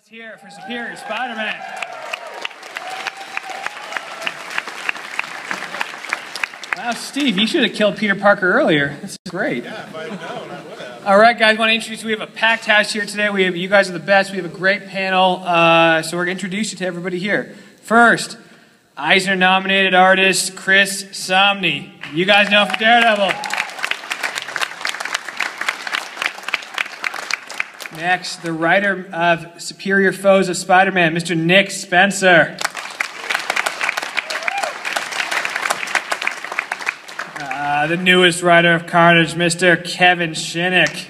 Here for Superior Spider-Man. Wow, Steve, you should have killed Peter Parker earlier. This is great. Yeah, if I had known, I would have. All right, guys, I want to introduce you. We have a packed house here today. You guys are the best. We have a great panel, so we're going to introduce you to everybody here. First, Eisner-nominated artist Chris Samnee. You guys know him from Daredevil. Next, the writer of Superior Foes of Spider-Man, Mr. Nick Spencer. The newest writer of Carnage, Mr. Kevin Shinnick.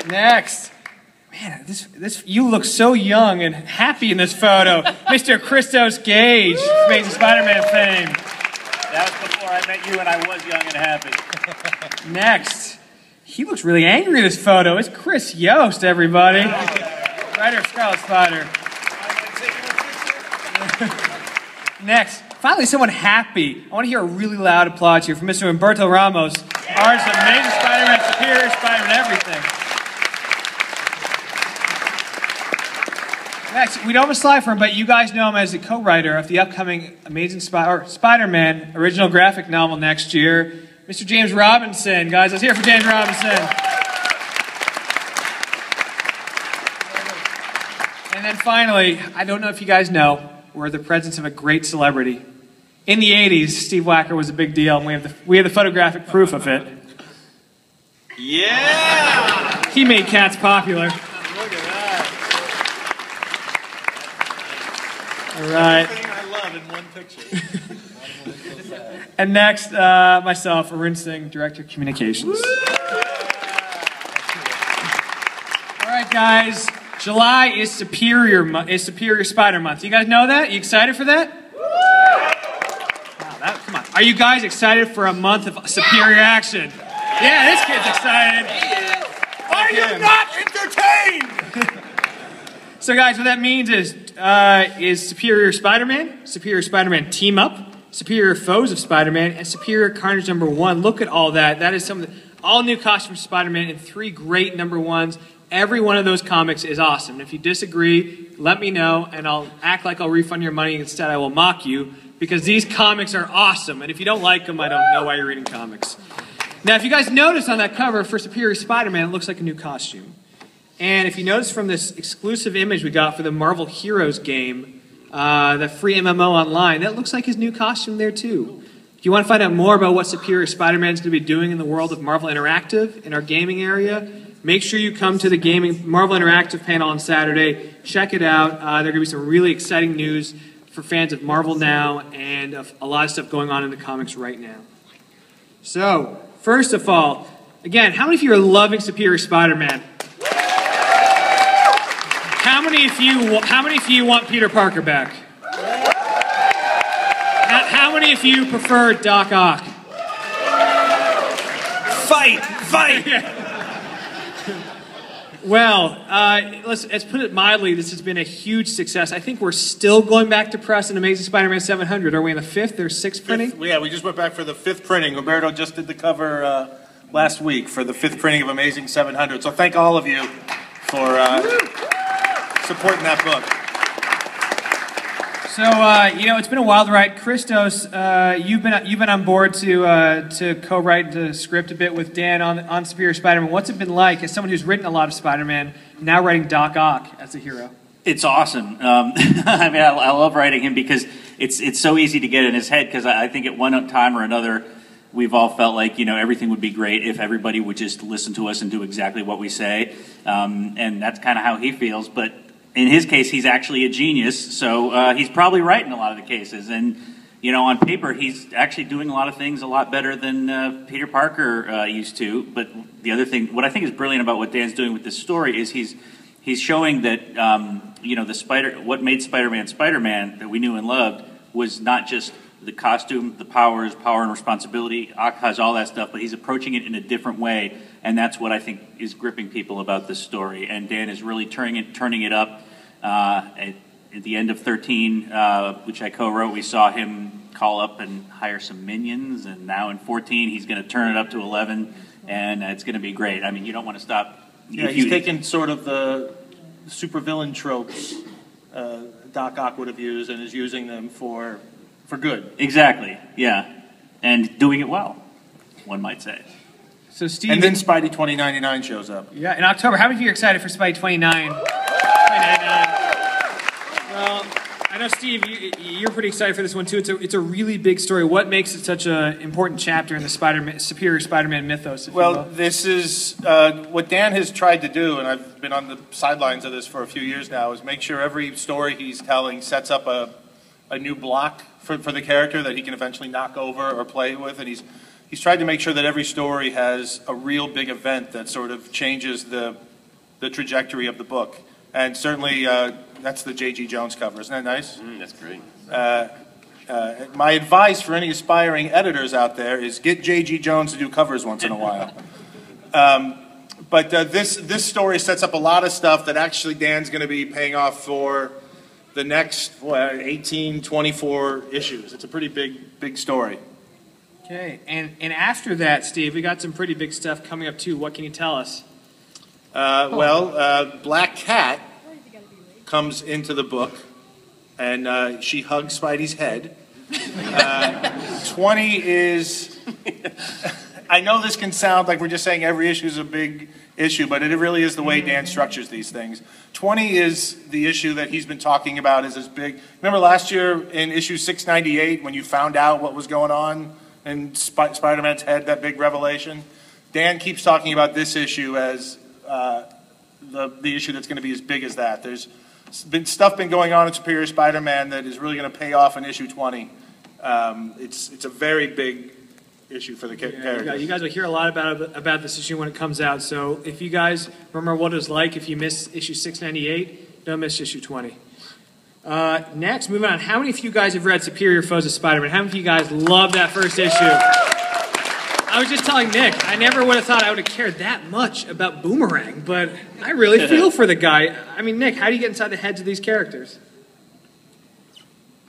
Next, man, you look so young and happy in this photo, Mr. Christos Gage, Amazing Spider-Man fame. That was before I met you and I was young and happy. Next, he looks really angry in this photo. It's Chris Yost, everybody. Writer of Scarlet Spider. Next, finally someone happy. I want to hear a really loud applause here from Mr. Humberto Ramos, artist of Amazing Spider-Man, Superior Spider-Man, everything. Next, we don't have a slide for him, but you guys know him as the co-writer of the upcoming Amazing Spider-Man original graphic novel next year, Mr. James Robinson. Guys, let's hear it for James Robinson. And then finally, I don't know if you guys know, we're the presence of a great celebrity. In the 80s, Steve Wacker was a big deal, and we have the photographic proof of it. Yeah! He made cats popular. Look at that. All right. Everything I love in one picture. And next, myself, Arun Singh, Director of Communications. All right, guys. July is Superior Spider Month. You guys know that? You excited for that? Wow, come on. Are you guys excited for a month of superior action? Yeah, this kid's excited. Are you not entertained? So, guys, what that means is Superior Spider-Man Team Up, Superior Foes of Spider-Man, and Superior Carnage #1. Look at all that. That is some of the all new costumes for Spider-Man and 3 great #1s. Every one of those comics is awesome. If you disagree, let me know, and I'll act like I'll refund your money. Instead, I will mock you, because these comics are awesome. And if you don't like them, I don't know why you're reading comics. Now, if you guys notice on that cover for Superior Spider-Man, it looks like a new costume. And if you notice from this exclusive image we got for the Marvel Heroes game, the free MMO online, that looks like his new costume there too. If you want to find out more about what Superior Spider-Man is going to be doing in the world of Marvel Interactive in our gaming area, make sure you come to the Marvel Interactive panel on Saturday. Check it out. There are going to be some really exciting news for fans of Marvel now and of a lot of stuff going on in the comics right now. So, first of all, again, how many of you are loving Superior Spider-Man? How many of you want Peter Parker back? How many of you prefer Doc Ock? Fight! Well, let's put it mildly, this has been a huge success. I think we're still going back to press in Amazing Spider-Man 700. Are we in the 5th or 6th printing? Yeah, we just went back for the 5th printing. Humberto just did the cover last week for the 5th printing of Amazing 700. So thank all of you for supporting that book. So, it's been a wild ride. Christos, you've been on board to co-write the script a bit with Dan on Superior Spider-Man. What's it been like as someone who's written a lot of Spider-Man, now writing Doc Ock as a hero? It's awesome. I mean, I love writing him because it's so easy to get in his head, because I think at one time or another, we've all felt like, everything would be great if everybody would just listen to us and do exactly what we say. And that's kind of how he feels. But in his case, he's actually a genius, so he's probably right in a lot of the cases. And, on paper, he's actually doing a lot of things a lot better than Peter Parker used to. But the other thing, what I think is brilliant about what Dan's doing with this story is he's showing that, what made Spider-Man Spider-Man that we knew and loved was not just the costume, the powers, power and responsibility. Ock has all that stuff, but he's approaching it in a different way, and that's what I think is gripping people about this story. And Dan is really turning it up. At the end of 13, which I co-wrote, we saw him call up and hire some minions, and now in 14 he's going to turn it up to 11 and it's going to be great. I mean, you don't want to stop. Yeah, he's taken sort of the supervillain tropes Doc Ock would have used and is using them for good. Exactly, yeah. And doing it well, one might say. So Steve, and then Spidey 2099 shows up. Yeah, in October. How many of you are excited for Spidey 2099? Well, I know Steve, you're pretty excited for this one too. It's a really big story. What makes it such an important chapter in the Superior Spider-Man mythos? Well, this is what Dan has tried to do, and I've been on the sidelines of this for a few years now, is make sure every story he's telling sets up a new block for the character that he can eventually knock over or play with, and he's tried to make sure that every story has a real big event that sort of changes the trajectory of the book. And certainly that's the J.G. Jones cover. Isn't that nice? That's great. My advice for any aspiring editors out there is get J.G. Jones to do covers once in a while. But this story sets up a lot of stuff that actually Dan's going to be paying off for the next 18, 24 issues. It's a pretty big story. Okay, and after that, Steve, we got some pretty big stuff coming up too. What can you tell us? Black Cat comes into the book, and she hugs Spidey's head. 20 is... I know this can sound like we're just saying every issue is a big issue, but it really is the way Dan structures these things. 20 is the issue that he's been talking about as big. Remember last year in issue 698 when you found out what was going on in Spider-Man's head, that big revelation? Dan keeps talking about this issue as the issue that's going to be as big as that. There's been stuff going on in Superior Spider-Man that is really going to pay off in issue 20. It's a very big issue for the character. You guys will hear a lot about this issue when it comes out. So if you guys remember what it was like if you missed issue 698, don't miss issue 20. Next, moving on. How many of you guys have read Superior Foes of Spider-Man? How many of you guys love that first issue? I was just telling Nick, I never would have thought I would have cared that much about Boomerang, but I really feel for the guy. I mean, Nick, how do you get inside the heads of these characters?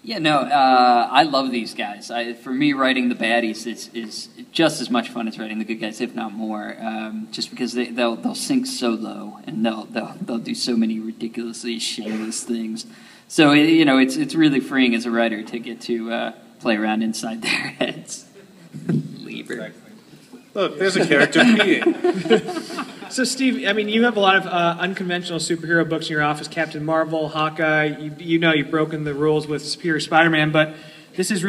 Yeah, no, I love these guys. For me, writing the baddies is just as much fun as writing the good guys, if not more. Just because they'll sink so low and they'll do so many ridiculously shameless things. So it's really freeing as a writer to get to play around inside their heads. Lever. Look, there's a character peeing. So, Steve, I mean, you have a lot of unconventional superhero books in your office. Captain Marvel, Hawkeye. You've broken the rules with Superior Spider-Man, but this is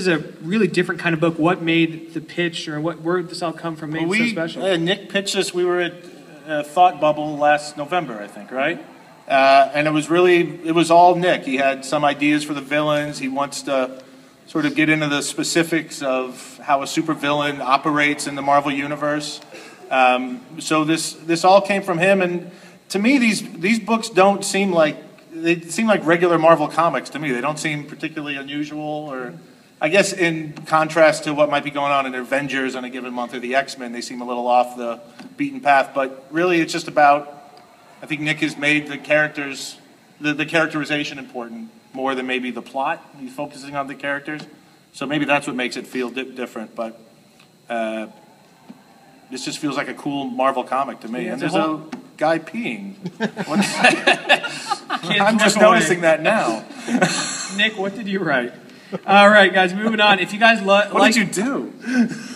a really different kind of book. What made the pitch, or where did this all come from? Made it so special. Nick pitched us. We were at Thought Bubble last November, I think, right? And it was all Nick. He had some ideas for the villains. He wants to sort of get into the specifics of how a supervillain operates in the Marvel Universe. So this all came from him, and to me, these books don't seem like regular Marvel comics to me. They don't seem particularly unusual, or I guess in contrast to what might be going on in Avengers on a given month or the X-Men, they seem a little off the beaten path. But really, it's just about, I think Nick has made the characters, the characterization important more than maybe the plot. He's focusing on the characters, so maybe that's what makes it feel different. But this just feels like a cool Marvel comic to me. Yeah, and there's a guy peeing. I'm just noticing that now. Nick, what did you write? All right, guys, moving on. If you guys what did you do?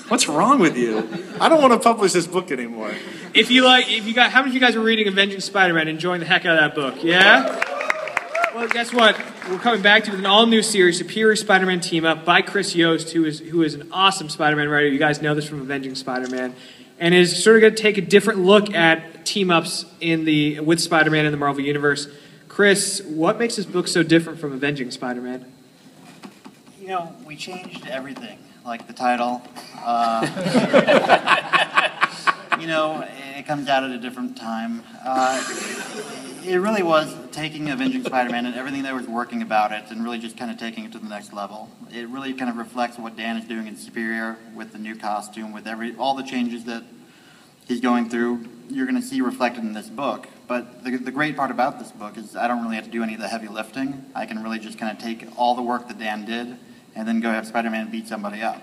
What's wrong with you? I don't want to publish this book anymore. How many of you guys are reading Avenging Spider-Man, enjoying the heck out of that book? Yeah. Well, guess what? We're coming back to an all-new series, Superior Spider-Man Team Up, by Chris Yost, who is an awesome Spider-Man writer. You guys know this from Avenging Spider-Man, and is sort of going to take a different look at team-ups with Spider-Man in the Marvel Universe. Chris, what makes this book so different from Avenging Spider-Man? We changed everything, like the title. It comes out at a different time. It really was taking Avenging Spider-Man and everything that was working about it and really just kind of taking it to the next level. It really kind of reflects what Dan is doing in Superior with the new costume, with all the changes that he's going through. You're going to see reflected in this book. But the great part about this book is I don't really have to do any of the heavy lifting. I can really just kind of take all the work that Dan did and then go have Spider-Man beat somebody up.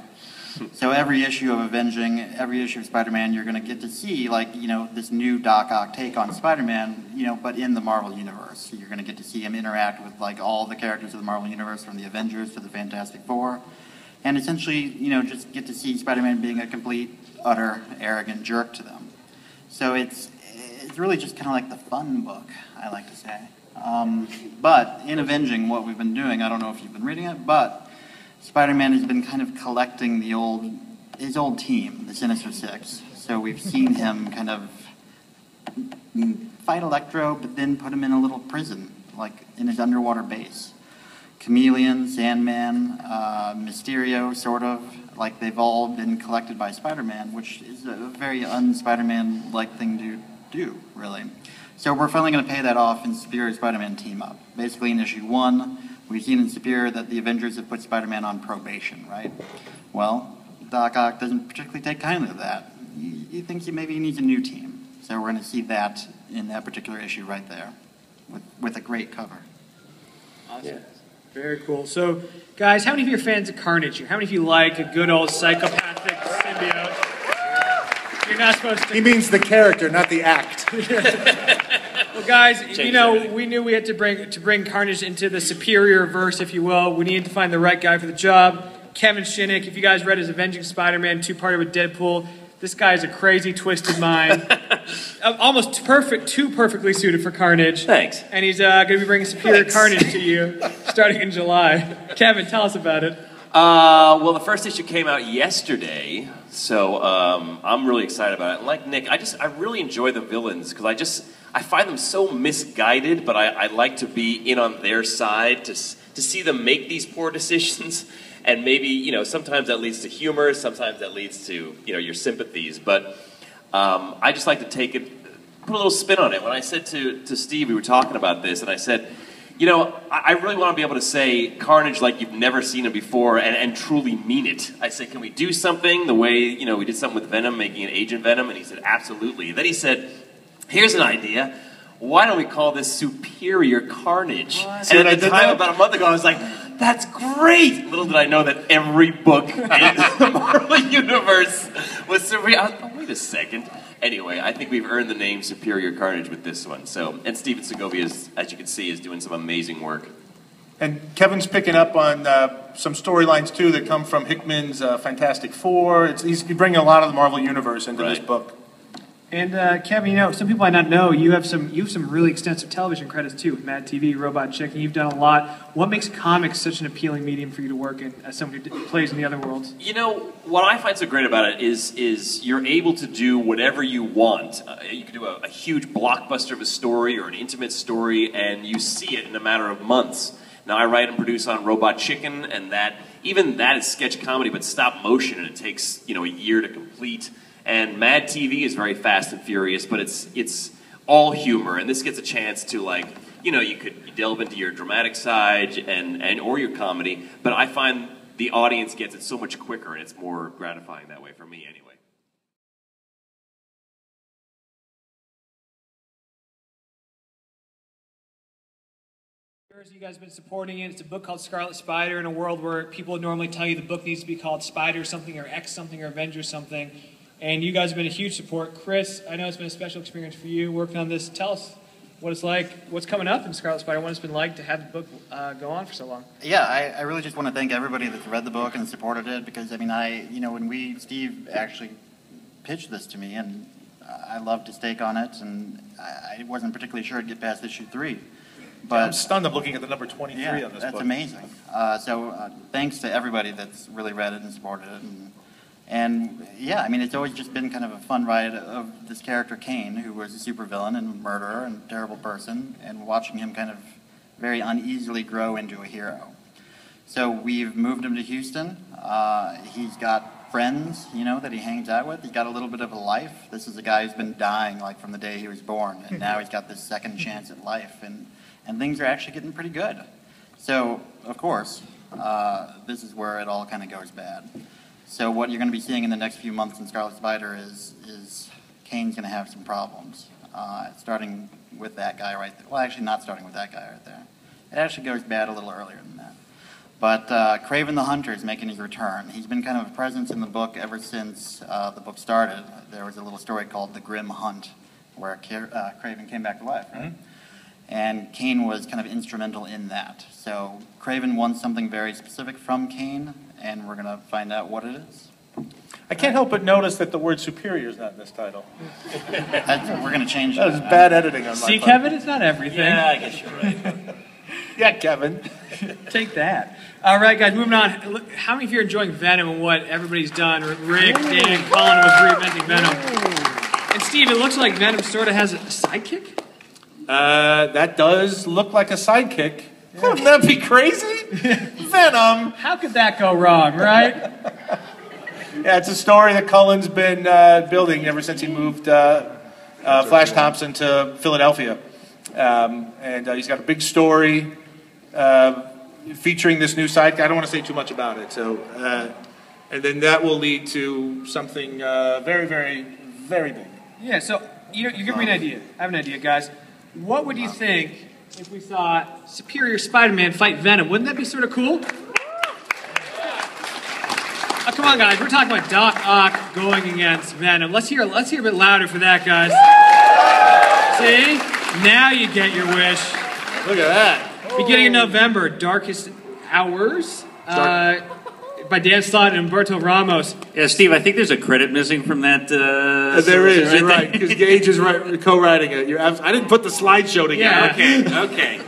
So every issue of Avenging, every issue of Spider-Man, you're going to get to see, like, this new Doc Ock take on Spider-Man, but in the Marvel Universe. You're going to get to see him interact with, like, all the characters of the Marvel Universe, from the Avengers to the Fantastic Four. And essentially, just get to see Spider-Man being a complete, utter, arrogant jerk to them. So it's really just kind of like the fun book, I like to say. But in Avenging, what we've been doing, I don't know if you've been reading it, but Spider-Man has been kind of collecting his old team, the Sinister Six. So we've seen him kind of fight Electro, but then put him in a little prison, like in his underwater base. Chameleon, Sandman, Mysterio, sort of, like they've all been collected by Spider-Man, which is a very un-Spider-Man-like thing to do, really. So we're finally going to pay that off in Superior Spider-Man Team Up. Basically, in issue 1, we've seen in Superior that the Avengers have put Spider-Man on probation, right? Well, Doc Ock doesn't particularly take kindly to that. He thinks maybe he needs a new team. So we're going to see that in that particular issue right there, with a great cover. Awesome. Yeah. Very cool. So, guys, how many of you are fans of Carnage here? How many of you like a good old psychopathic symbiote? You're not supposed to... He means the character, not the act. Well, guys, we knew we had to bring Carnage into the superior verse, if you will. We needed to find the right guy for the job. Kevin Shinnick, if you guys read his Avenging Spider-Man 2-parter with Deadpool, this guy is a crazy, twisted mind. Almost too perfectly suited for Carnage. Thanks. And he's going to be bringing Superior Carnage to you starting in July. Kevin, tell us about it. Well, the first issue came out yesterday, so I'm really excited about it. And like Nick, I really enjoy the villains because I find them so misguided, but I like to be in on their side to see them make these poor decisions. And maybe, sometimes that leads to humor, sometimes that leads to, your sympathies. But I just like to put a little spin on it. When I said to Steve, we were talking about this, and I said, I really want to be able to say Carnage like you've never seen him before and truly mean it. I said, can we do something the way, we did something with Venom, making an Agent Venom? And he said, absolutely. Then he said, here's an idea. Why don't we call this Superior Carnage? What? And at the time, about a month ago, I was like, that's great! Little did I know that every book in the Marvel Universe was superior. I was, oh, wait a second. Anyway, I think we've earned the name Superior Carnage with this one. So, and Steven Segovia, as you can see, is doing some amazing work. And Kevin's picking up on some storylines, too, that come from Hickman's Fantastic Four. He's bringing a lot of the Marvel Universe into this book. And Kevin, some people might not know you have some really extensive television credits too with Mad TV, Robot Chicken. You've done a lot. What makes comics such an appealing medium for you to work in as somebody who plays in the other worlds? What I find so great about it is you're able to do whatever you want. You can do a huge blockbuster of a story or an intimate story, and you see it in a matter of months. Now I write and produce on Robot Chicken, and even that is sketch comedy, but stop motion, and it takes a year to complete. And Mad TV is very fast and furious, but it's all humor, and this gets a chance to you could delve into your dramatic side or your comedy, but I find the audience gets it so much quicker, and it's more gratifying that way for me anyway. You guys have been supporting it. It's a book called Scarlet Spider in a world where people would normally tell you the book needs to be called Spider something or X something or Avenger something. And you guys have been a huge support. Chris, I know it's been a special experience for you working on this. Tell us what it's like, what's coming up in Scarlet Spider, what it's been like to have the book go on for so long. Yeah, I really just want to thank everybody that's read the book and supported it because, when Steve actually pitched this to me, and I loved his take on it, and I wasn't particularly sure I'd get past issue 3. But I'm stunned. I'm looking at the number 23 on this book. That's amazing. So thanks to everybody that's really read it and supported it. And it's always just been kind of a fun ride of this character Kane, who was a supervillain and a murderer and a terrible person, and watching him kind of very uneasily grow into a hero. So we've moved him to Houston. He's got friends, that he hangs out with. He's got a little bit of a life. This is a guy who's been dying from the day he was born, and now he's got this second chance at life, and things are actually getting pretty good. So, of course, this is where it all kind of goes bad. So what you're going to be seeing in the next few months in Scarlet Spider is Kane's going to have some problems, starting with that guy right there. Well, actually not starting with that guy right there. It actually goes bad a little earlier than that. But Craven the Hunter is making his return. He's been kind of a presence in the book ever since the book started. There was a little story called The Grim Hunt, where Craven came back to life, right? Mm-hmm. And Kane was kind of instrumental in that. So Craven wants something very specific from Kane, and we're going to find out what it is. I can't help but notice that the word superior is not in this title. We're going to change that. That was bad editing on my See, part. Kevin, it's not everything. Yeah, I guess you're right. Yeah, Kevin. Take that. All right, guys, moving on. Look, how many of you are enjoying Venom and what everybody's done? Rick, Dan, Colin was reinventing Venom. And Steve, it looks like Venom sort of has a sidekick? That does look like a sidekick. Yeah. Wouldn't that be crazy? Venom. How could that go wrong, right? Yeah, it's a story that Cullen's been building ever since he moved Flash Thompson to Philadelphia. And he's got a big story featuring this new sidekick. I don't want to say too much about it. So, and then that will lead to something very, very, very big. Yeah, so you give me an idea. I have an idea, guys. What would you think if we saw Superior Spider-Man fight Venom? Wouldn't that be sort of cool? Oh, come on, guys. We're talking about Doc Ock going against Venom. Let's hear a bit louder for that, guys. See? Now you get your wish. Look at that. Beginning of November, Darkest Hours by Dan Slott and Umberto Ramos. Yeah, Steve, I think there's a credit missing from that. There is, you're right, because Gage is co-writing it. I didn't put the slideshow together. Yeah, okay.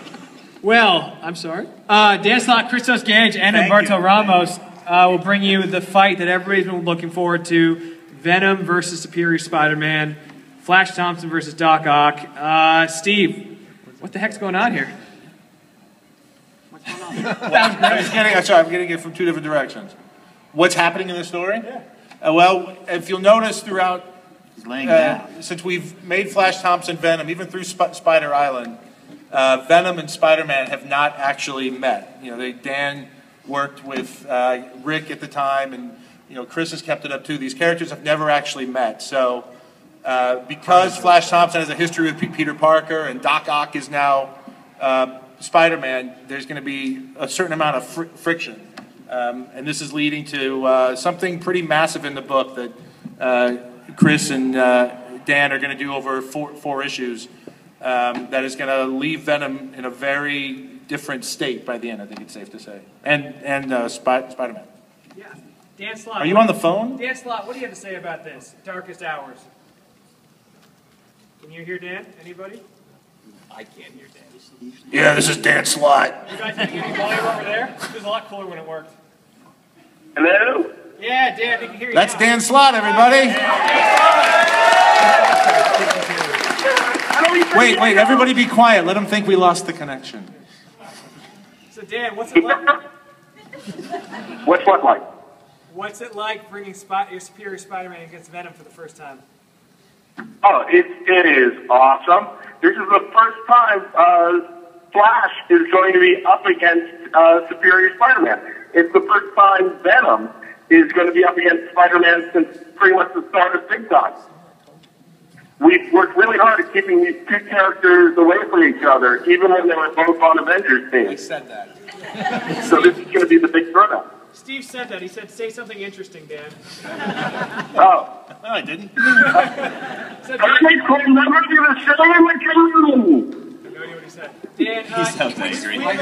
Well, I'm sorry. Dan Slott, Christos Gage, and Umberto Ramos will bring you the fight that everybody's been looking forward to. Venom versus Superior Spider-Man. Flash Thompson versus Doc Ock. Steve, what the heck's going on here? What's going on? I'm getting it from two different directions. What's happening in the story? Yeah. Well, if you'll notice throughout, since we've made Flash Thompson Venom, even through Spider Island, Venom and Spider-Man have not actually met. You know, Dan worked with Rick at the time, and Chris has kept it up too. These characters have never actually met. So because Flash Thompson has a history with Peter Parker and Doc Ock is now Spider-Man, there's going to be a certain amount of friction. And this is leading to something pretty massive in the book that Chris and Dan are going to do over four issues that is going to leave Venom in a very different state by the end, I think it's safe to say. And Spider-Man. Yeah. Dan Slott. Are you on the phone? Dan Slott, what do you have to say about this? Darkest Hours. Can you hear Dan? Anybody? I can't hear Dan. Yeah, this is Dan Slott. You guys getting any volume over there? It was a lot cooler when it worked. Hello? Yeah, Dan, they can hear you. That's now. Dan Slott, everybody. Wait, everybody be quiet. Let them think we lost the connection. So, Dan, what's it like? What's what like? What's it like bringing your Superior Spider-Man against Venom for the first time? Oh, it is awesome. This is the first time Flash is going to be up against Superior Spider-Man. It's the first time Venom is going to be up against Spider-Man since pretty much the start of Big Time. We've worked really hard at keeping these two characters away from each other, even when they were both on Avengers teams. I said that. So this is going to be the big throwdown. Steve said that. He said, say something interesting, Dan. Oh. No, I didn't. So, Dan, I could never do the same again. no idea what he said. Dan, He sounds angry. we have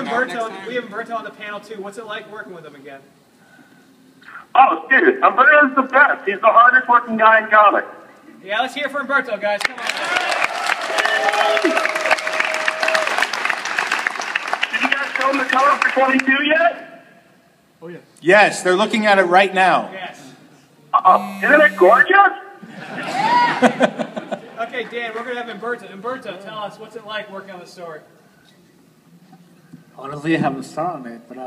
Umberto on the panel, too. What's it like working with him again? Oh, dude, Umberto's the best. He's the hardest working guy in comics. Yeah, let's hear it for Umberto, guys. Come on. Did you guys show him the cover for 22 yet? Oh, yeah. Yes, they're looking at it right now. Yes. Isn't it gorgeous? Okay, Dan, we're going to have Umberto. Umberto, tell us, what's it like working on the story? Honestly, I haven't started on it, but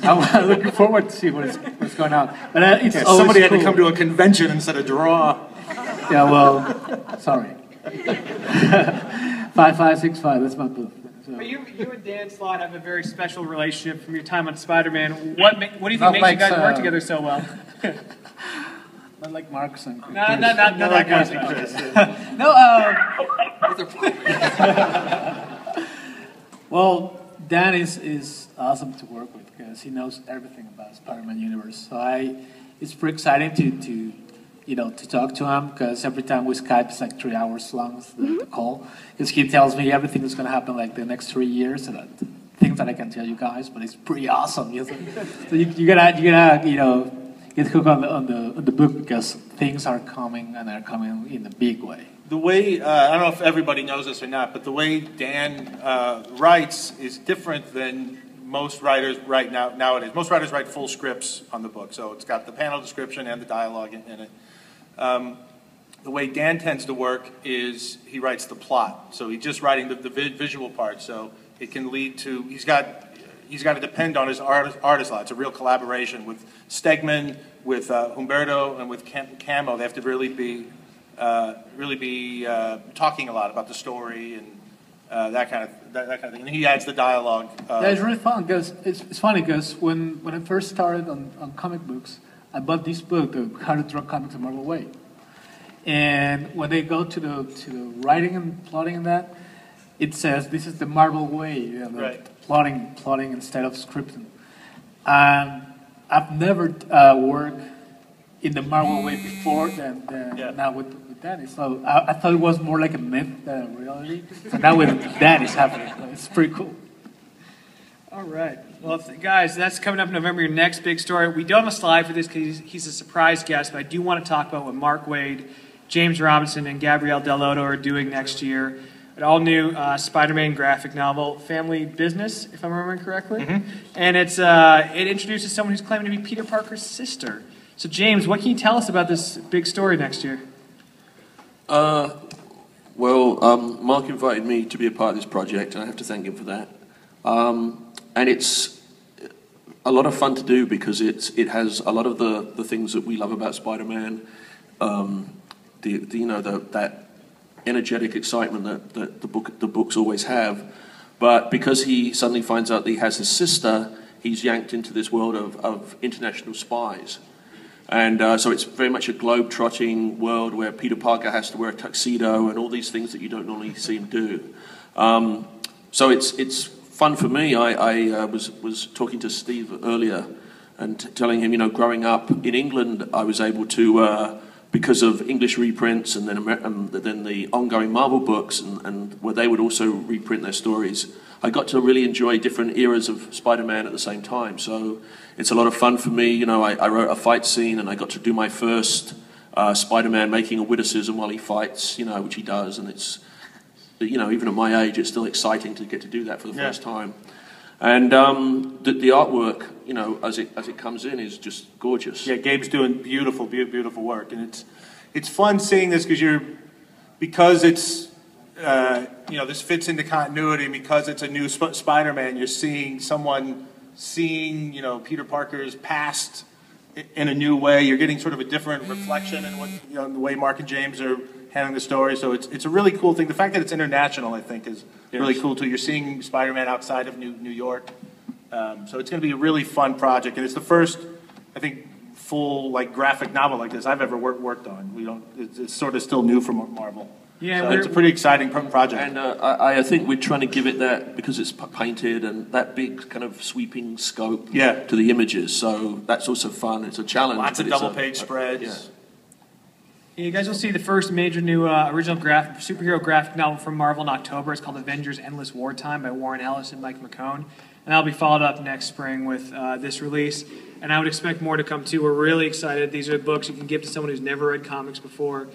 I'm looking forward to see what's going on. But it's always Somebody had cool. to come to a convention instead of draw. Yeah, well, sorry. 5565. That's my booth. So. But you and Dan Slott have a very special relationship from your time on Spider-Man. What do you think Not makes like, you guys work together so well? Not like Marcus and Chris. No, not that kind of stuff. No, well, Dan is awesome to work with. because he knows everything about Spider-Man universe. So it's pretty exciting to talk to him, because every time we Skype, it's like 3 hours long, the call, because he tells me everything that's going to happen like the next 3 years, and things that I can tell you guys, but it's pretty awesome. So you gotta get hooked on the book, because things are coming, and they're coming in a big way. The way, I don't know if everybody knows this or not, but the way Dan writes is different than most writers write nowadays. Most writers write full scripts on the book, so it's got the panel description and the dialogue in it. The way Dan tends to work is he writes the plot, so he's just writing the visual part, so it can lead to, he's got to depend on his artist a lot. It's a real collaboration with Stegman, with Humberto, and with Camo. They have to really be talking a lot about the story and that kind of thing. And he adds the dialogue. Yeah, it's really fun, because it's funny, because when I first started on comic books, I bought this book, How to Draw Comics the Marvel Way. And when they go to the writing and plotting and that, it says this is the Marvel way, right. plotting instead of scripting. And I've never worked in the Marvel way before than now with Danny. So I thought it was more like a myth than a reality. So now with that, it's happening. It's pretty cool. All right. Well, guys, that's coming up in November, your next big story. We don't have a slide for this because he's a surprise guest, but I do want to talk about what Mark Waid, James Robinson, and Gabrielle Dell'Otto are doing next year. An all-new Spider-Man graphic novel, Family Business, if I'm remembering correctly. And it introduces someone who's claiming to be Peter Parker's sister. So, James, what can you tell us about this big story next year? Mark invited me to be a part of this project, and I have to thank him for that. And it's a lot of fun to do, because it has a lot of the things that we love about Spider-Man. That energetic excitement that the books always have. But because he suddenly finds out that he has his sister, he's yanked into this world of international spies. And so it's very much a globe-trotting world where Peter Parker has to wear a tuxedo and all these things that you don't normally see him do. So it's fun for me. I was talking to Steve earlier and telling him, growing up in England, I was able to, because of English reprints and then the ongoing Marvel books, and where they would also reprint their stories, I got to really enjoy different eras of Spider-Man at the same time. So it's a lot of fun for me. I wrote a fight scene, and I got to do my first Spider-Man making a witticism while he fights, which he does, and it's, even at my age, it's still exciting to get to do that for the first time. And the artwork, as it comes in, is just gorgeous. Yeah, Gabe's doing beautiful work, and it's fun seeing this because it's this fits into continuity, because it's a new Spider-Man. You're seeing someone seeing Peter Parker's past in a new way. You're getting sort of a different reflection in what the way Mark and James are handling the story. So it's a really cool thing. The fact that it's international, I think, is really cool too. You're seeing Spider-Man outside of New York, so it's going to be a really fun project, and it's the first, I think, full graphic novel like this I've ever worked on. It's sort of still new for Marvel. Yeah, so it's a pretty exciting project. And I think we're trying to give it that, because it's painted, and that big kind of sweeping scope to the images. So that's also fun. It's a challenge. Lots of double-page spreads. Yeah, you guys will see the first major new original superhero graphic novel from Marvel in October. It's called Avengers Endless Wartime by Warren Ellis and Mike McKone. And that'll be followed up next spring with this release. And I would expect more to come too. We're really excited. These are books you can give to someone who's never read comics before.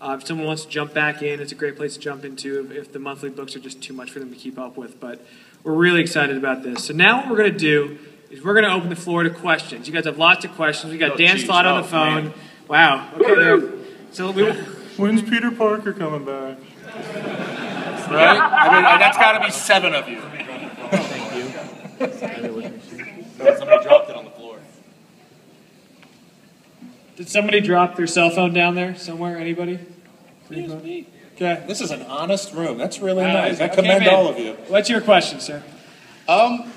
If someone wants to jump back in, it's a great place to jump into if the monthly books are just too much for them to keep up with. But we're really excited about this. So now what we're going to do is we're going to open the floor to questions. You guys have lots of questions. We got Dan Slott on the phone. Man. Wow. Okay, there. So when's Peter Parker coming back? Right? I mean, that's got to be 7 of you. Thank you. Somebody dropped it on the floor. Did somebody drop their cell phone down there somewhere? Anybody? Me. Okay. This is an honest room. That's really nice. I commend all of you. What's your question, sir? I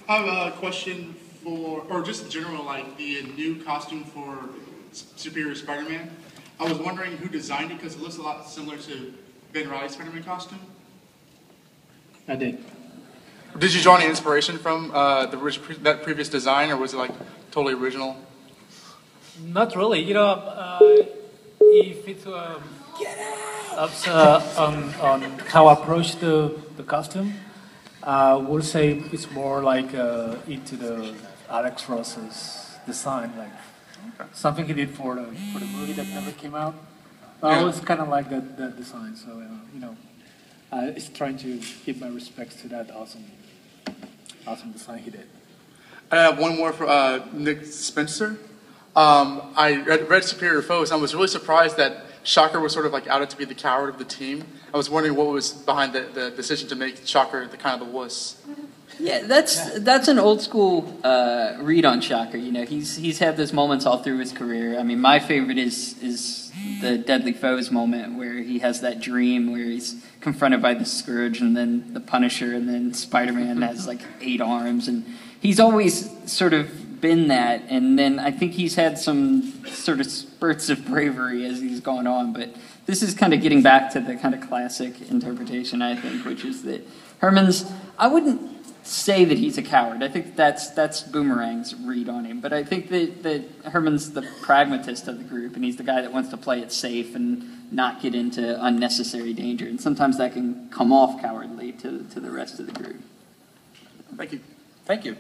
have a question or just in general, the new costume for Superior Spider-Man. I was wondering who designed it, because it looks a lot similar to Ben Riley's Spider-Man costume. I did. Did you draw any inspiration from that previous design, or was it like totally original? Not really. If it's on how I approach the costume, we'll say it's more like into the Alex Ross's design, like something he did for the movie that never came out. I was kind of like that design, so it's trying to give my respects to that awesome design he did. I have one more for Nick Spencer. I read Superior Foes, and I was really surprised that Shocker was sort of like outed to be the coward of the team. I was wondering what was behind the decision to make Shocker the kind of the wuss. Yeah, that's an old school read on Shocker. He's had those moments all through his career. I mean, my favorite is the Deadly Foes moment where he has that dream where he's confronted by the Scourge and then the Punisher and then Spider-Man has like 8 arms, and he's always sort of been that. And then I think he's had some sort of spurts of bravery as he's gone on, but this is kind of getting back to the kind of classic interpretation, I think, which is that Herman's, I wouldn't say that he's a coward. I think that's Boomerang's read on him. But I think that Herman's the pragmatist of the group, and he's the guy that wants to play it safe and not get into unnecessary danger. And sometimes that can come off cowardly to the rest of the group. Thank you. Thank you.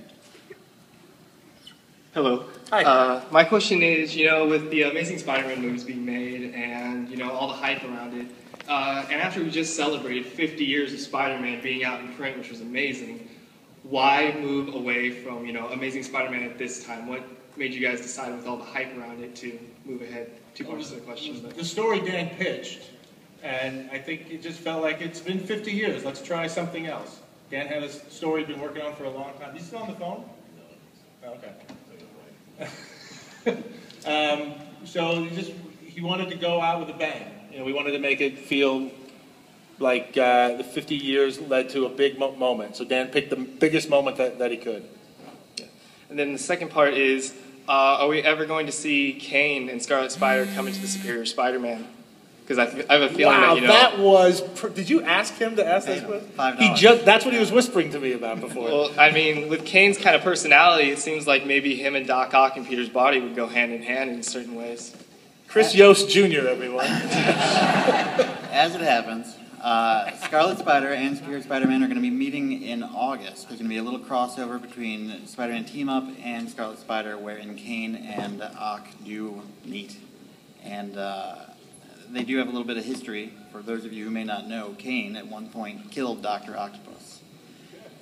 Hello. Hi. My question is, with the Amazing Spider-Man movies being made and, all the hype around it, and after we just celebrated 50 years of Spider-Man being out in print, which was amazing, why move away from, Amazing Spider-Man at this time? What made you guys decide with all the hype around it to move ahead? 2 parts to the question. But. The story Dan pitched, and I think it just felt like it's been 50 years. Let's try something else. Dan had a story he'd been working on for a long time. Is he still on the phone? No. Okay. So he wanted to go out with a bang. We wanted to make it feel like the 50 years led to a big moment. So Dan picked the biggest moment that he could. Yeah. And then the second part is, are we ever going to see Kane and Scarlet Spider come into the Superior Spider-Man? Because I have a feeling that was. Did you ask him to ask this question? That's what he was whispering to me about before. Well, I mean, with Kane's kind of personality, it seems like maybe him and Doc Ock and Peter's body would go hand in hand in certain ways. Chris Yost Jr., everyone. As it happens, Scarlet Spider and Superior Spider-Man are going to be meeting in August. There's going to be a little crossover between Spider-Man Team Up and Scarlet Spider, wherein Kane and Ock do meet. And they do have a little bit of history. For those of you who may not know, Kane at one point killed Dr. Octopus.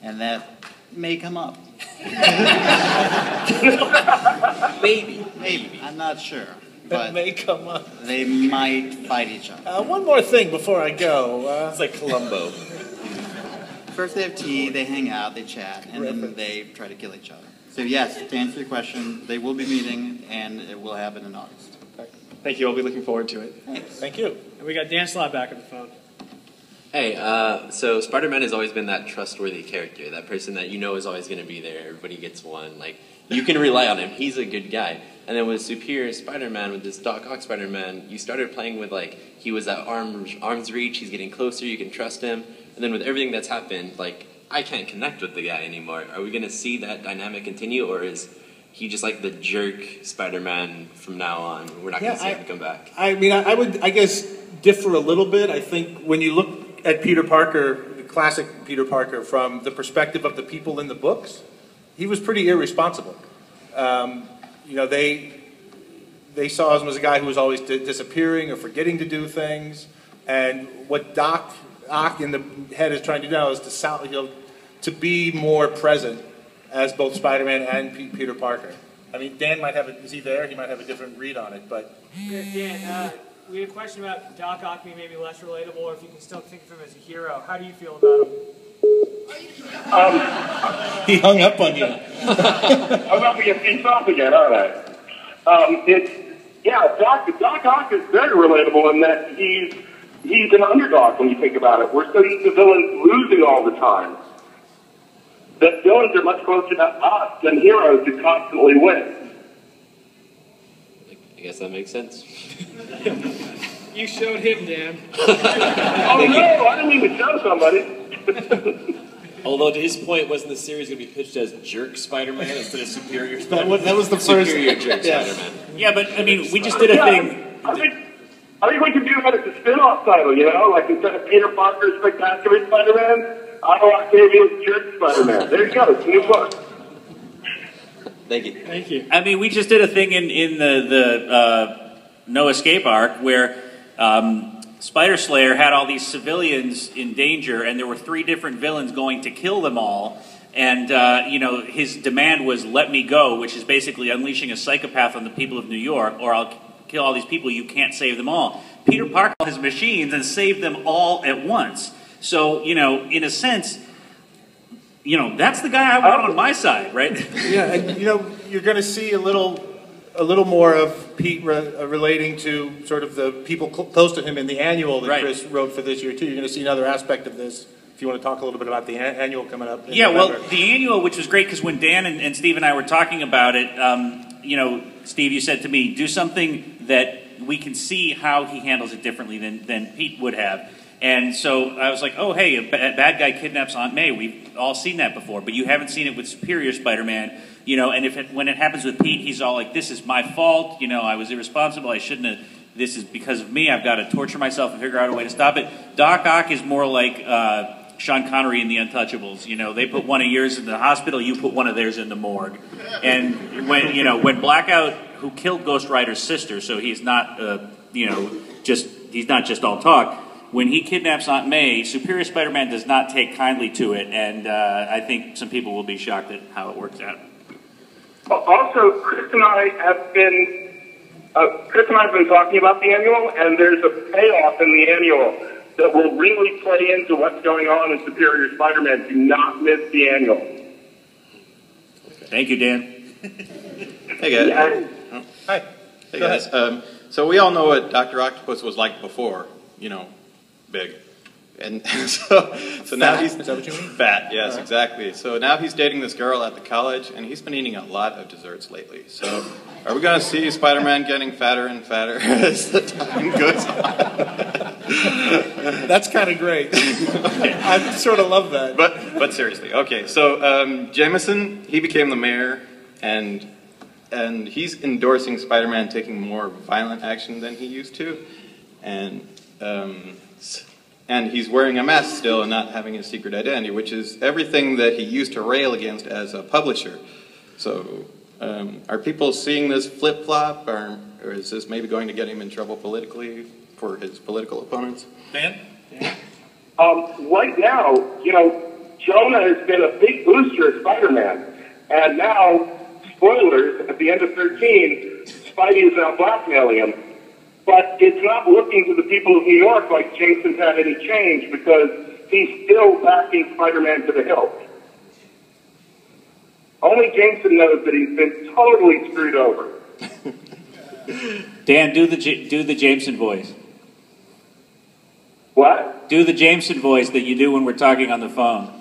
And that may come up. Maybe. I'm not sure. That may come up. They might fight each other. One more thing before I go. It's like Columbo. First they have tea, they hang out, they chat, and then they try to kill each other. So yes, to answer your question, they will be meeting, and it will happen in August. Thank you. I'll be looking forward to it. Thanks. Thank you. And we got Dan Slott back on the phone. Hey, so Spider-Man has always been that trustworthy character, that person that is always going to be there. Everybody gets one. Like, you can rely on him. He's a good guy. And then with Superior Spider-Man, with this Doc Ock Spider-Man, you started playing with, he was at arm's reach, he's getting closer, you can trust him. And then with everything that's happened, I can't connect with the guy anymore. Are we going to see that dynamic continue, or is he just like the jerk Spider-Man from now on? We're not going to see him come back. I mean, I would, I guess, differ a little bit. I think when you look at Peter Parker, the classic Peter Parker, from the perspective of the people in the books, he was pretty irresponsible. They saw him as a guy who was always disappearing or forgetting to do things. And what Doc Ock in the head is trying to do now is to be more present as both Spider-Man and Peter Parker. I mean, Dan might have is he there? He might have a different read on it, but... Dan, we had a question about Doc Ock being maybe less relatable, or if you can still think of him as a hero. How do you feel about him? He hung up on you. I'm up against myself again, aren't I? Doc Ock is very relatable in that he's an underdog when you think about it. We're so used to villains losing all the time that villains are much closer to us than heroes who constantly win. I guess that makes sense. You showed him, Dan. Oh no, I didn't mean to show somebody. Although to his point, wasn't the series going to be pitched as Jerk Spider-Man instead of Superior Spider-Man? That was the first. Superior Jerk Yeah. Spider-Man. Yeah, but I mean, we just did a thing. I think we could do that as a spin-off title, you know? Like instead of Peter Parker's Spectacular Spider-Man, Otto Octavius Jerk Spider-Man. There you go. It's a new book. Thank you. Thank you. I mean, we just did a thing in the No Escape arc where Spider Slayer had all these civilians in danger, and there were 3 different villains going to kill them all. And, you know, his demand was, let me go, which is basically unleashing a psychopath on the people of New York, or I'll kill all these people, you can't save them all. Peter Parker has machines and saved them all at once. So, you know, in a sense, you know, that's the guy I want on my side, right? Yeah, and you know, you're going to see a little more of Pete relating to sort of the people close to him in the annual that Chris wrote for this year too. You're going to see another aspect of this. If you want to talk a little bit about the annual coming up. Yeah, well, the annual, which was great because when Dan and Steve and I were talking about it, you know, Steve, you said to me, do something that we can see how he handles it differently than Pete would have. And so I was like, oh, hey, a bad guy kidnaps Aunt May. We've all seen that before, but you haven't seen it with Superior Spider-Man. You know, and when it happens with Pete, he's all like, this is my fault. You know, I was irresponsible. I shouldn't have. This is because of me. I've got to torture myself and figure out a way to stop it. Doc Ock is more like Sean Connery in The Untouchables. You know, they put one of yours in the hospital, you put one of theirs in the morgue. And when Blackout, who killed Ghost Rider's sister, so he's not, you know, he's not just all talk. When he kidnaps Aunt May, Superior Spider-Man does not take kindly to it, and I think some people will be shocked at how it works out. Also, Chris and I have been talking about the annual, and there's a payoff in the annual that will really play into what's going on in Superior Spider-Man. Do not miss the annual. Thank you, Dan. Hey, guys. Yeah. Oh. Hi. Hey, guys. So we all know what Dr. Octopus was like before, you know, big. And so now he's... Is that what you mean? Fat, yes, exactly. So now he's dating this girl at the college, and he's been eating a lot of desserts lately. So are we going to see Spider-Man getting fatter and fatter as the time goes on? That's kind of great. I sort of love that. But seriously, okay. So Jameson, he became the mayor, and he's endorsing Spider-Man taking more violent action than he used to, and he's wearing a mask still and not having his secret identity, which is everything that he used to rail against as a publisher. So are people seeing this flip-flop, or is this maybe going to get him in trouble politically for his political opponents? Dan? Right now, you know, Jonah has been a big booster of Spider-Man, and now, spoilers, at the end of 13, Spidey is now blackmailing him. But it's not looking to the people of New York like Jameson's had any change, because he's still backing Spider-Man to the hilt. Only Jameson knows that he's been totally screwed over. Dan, do the Jameson voice. What? Do the Jameson voice that you do when we're talking on the phone.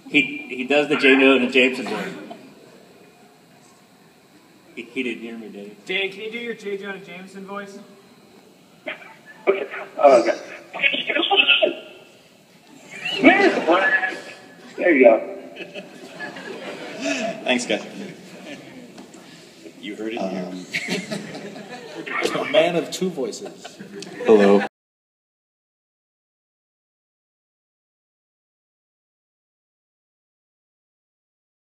He does the Jameson voice. He didn't hear me, did he? Dan, can you do your J. Jonah Jameson voice? Okay. Okay. There you go. Thanks, guys. You heard it here. A man of two voices. Hello.